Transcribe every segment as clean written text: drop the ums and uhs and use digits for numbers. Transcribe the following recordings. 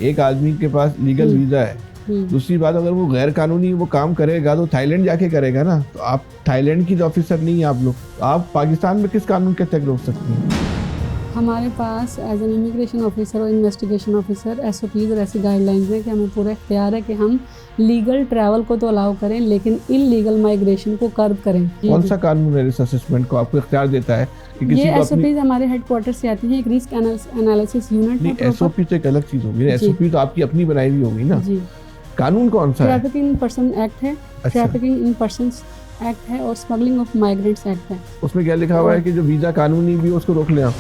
एक आदमी के पास लीगल वीजा है, दूसरी बात अगर वो गैर कानूनी वो काम करेगा तो थाईलैंड जाके करेगा ना। तो आप थाईलैंड की ऑफिसर नहीं है आप लोग, आप पाकिस्तान में किस कानून के तहत रोक सकती हैं? हमारे पास एज एन इमिग्रेशन ऑफिसर और इन्वेस्टिगेशन ऑफिसर एसओपीज और ऐसी गाइडलाइंस हैं कि हमें पूरा इख्तियार है कि हम लीगल ट्रैवल को तो अलाउ करें लेकिन इलीगल माइग्रेशन को कर्ब करें। कौन सा कानून है रिस्क असेसमेंट को आपको इख्तियार देता है कि किसी ये को एसओपीज हमारे हेडक्वार्टर से आती हैं, एक रिस्क एनालिसिस यूनिट है। एसओपी तो एक अलग चीज होगी, एसओपी तो आपकी अपनी बनाई हुई होगी ना। जी, कानून कौन सा है? ट्रैफिकिंग इन पर्सन एक्ट है, ट्रैफिकिंग इन पर्संस एक्ट है और स्मगलिंग ऑफ माइग्रेंट्स एक्ट है। उसमें क्या लिखा हुआ है कि जो वीजा कानूनी भी हो उसको रोक लें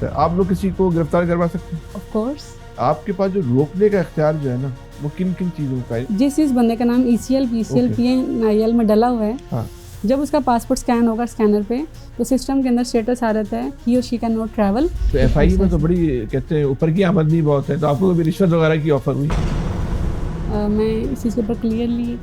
आप लोग किसी को गिरफ्तार करवा सकते हैं? Of course. आपके पास जो रोकने का इख्तियार जो है ना वो किन किन चीजों का है? जिस बंदे का नाम ECL, PCL, PNIL में डला हुआ है, हाँ। जब उसका पासपोर्ट स्कैन होगा स्कैनर पे तो सिस्टम के अंदर स्टेटस आ रहता है ही और शी कैन नॉट ट्रैवल। तो FI में तो बड़ी कहते हैं ऊपर की आमदनी बहुत है, तो आपको कभी रिश्वत वगैरह की ऑफर हुई? मैं इस चीज़ के ऊपर क्लियरली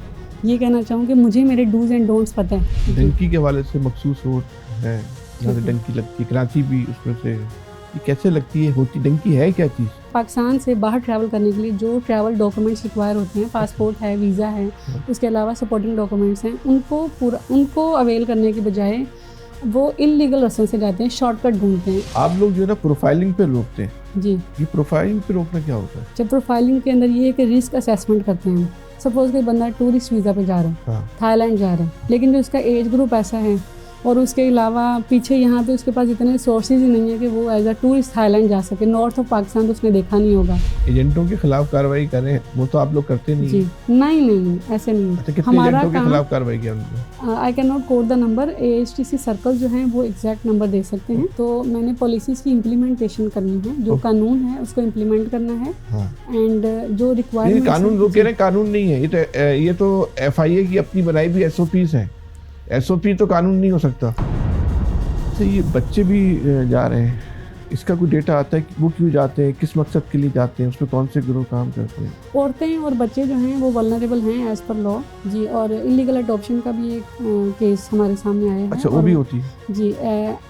ये कहना चाहूँ कि मुझे मेरे डूज एंड डोंट्स पता है। डंकी के हवाले से मखसूस रोड है जहाँ से डंकी लगती है, कराची भी उसमें से, ये कैसे लगती है, होती डंकी है क्या चीज़? पाकिस्तान से बाहर ट्रैवल करने के लिए जो ट्रैवल डॉक्यूमेंट्स रिक्वायर होते हैं, पासपोर्ट है, वीज़ा है, उसके अलावा सपोर्टिंग डॉक्यूमेंट्स हैं, उनको अवेल करने के बजाय वो इलीगल रास्तों से जाते हैं, शॉर्टकट ढूंढते हैं। आप लोग जो है ना प्रोफाइलिंग पे रोकते हैं। जी, ये प्रोफाइलिंग पे रोकना क्या होता है? जब प्रोफाइलिंग के अंदर ये है कि रिस्क असेसमेंट करते हैं। सपोज कोई बंदा टूरिस्ट वीज़ा पे जा रहा है, हाँ। थाईलैंड जा रहा है, लेकिन जो उसका एज ग्रुप ऐसा है और उसके अलावा पीछे यहाँ पे उसके पास इतने सोर्सेज ही नहीं है कि वो एज अ टूरिस्ट थाईलैंड जा सके। नॉर्थ ऑफ पाकिस्तान तो उसने देखा नहीं होगा। एजेंटों के खिलाफ कार्रवाई करें वो तो आप लोग करते नहीं? जी नहीं ऐसे नहीं। अच्छा, कितने एजेंटों के खिलाफ कार्रवाई किया उन्होंने? I can not quote the number, AHTC circle जो है वो एग्जैक्ट नंबर दे सकते हैं। तो मैंने पॉलिसीज की इम्प्लीमेंटेशन करनी है, जो कानून है उसको इम्प्लीमेंट करना है। एंड जो रिक्वायरमेंट कानून वो कह रहे हैं कानून नहीं है, ये तो FIA की अपनी बनाई हुई SOPs हैं। SOP तो कानून नहीं हो सकता। ये बच्चे भी जा रहे हैं, इसका कोई डेटा आता है कि वो क्यों जाते हैं, किस मकसद के लिए जाते हैं, उसमें कौन से गिरोह काम करते हैं? औरतें और बच्चे जो हैं वो वल्नरेबल हैं एज पर लॉ जी। और इलीगल अडॉप्शन का भी एक केस हमारे सामने आया है। अच्छा, वो भी होती है जी।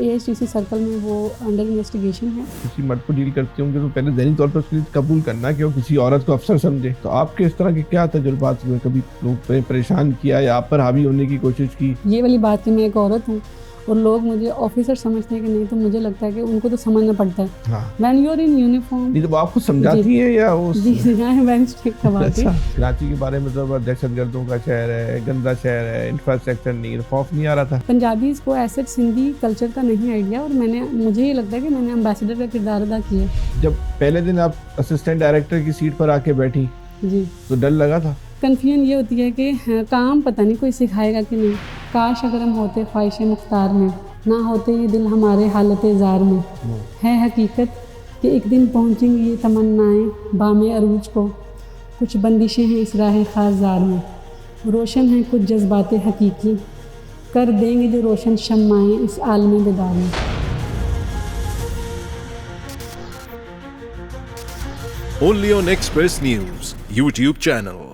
AHTC सर्कल में वो अंडर इन्वेस्टिगेशन है। किसी मर्द को डील करते होंगे तो पहले ज़हनी तौर पर उसके लिए कबूल करना कि वो किसी औरत को अफसर समझे। तो आपके इस तरह के क्या तजुर्बात हुए, कभी लोग परेशान किया या आप पर हावी होने की कोशिश की? ये वाली बात कि मैं एक औरत हूँ और लोग मुझे ऑफिसर समझते हैं कि नहीं, तो मुझे लगता है कि उनको तो समझना पड़ता है। When you are in uniform. नहीं तो वो आपको समझाती है या वो? जी I am very strict about it. Karachi के बारे में तो दहशतगर्दों का शहर है, गंदा शहर है, इंफ्रास्ट्रक्चर नहीं, खौफ नहीं आ रहा था? पंजाबीज को ऐसे सिंधी कल्चर का नहीं आइडिया, और मुझे ये लगता है कि मैंने एम्बेसडर का किरदार अदा किया। जब पहले दिन आप असिस्टेंट डायरेक्टर की सीट पर आके बैठी जी तो डर लगा था? कन्फ्यूजन ये होती है कि काम पता नहीं कोई सिखाएगा कि नहीं। काश अगर हम होते ख्वाहिश मुख्तार में, ना होते ये दिल हमारे हालत जार में। है हकीकत कि एक दिन पहुँचेंगी ये तमन्नाएं बामे अरूज को। कुछ बंदिशें हैं इस राह खासदार में, रोशन हैं कुछ जज्बात हकीकी, कर देंगे जो रोशन शम्माएं इस आलम बेदार में। Only on Express News YouTube channel.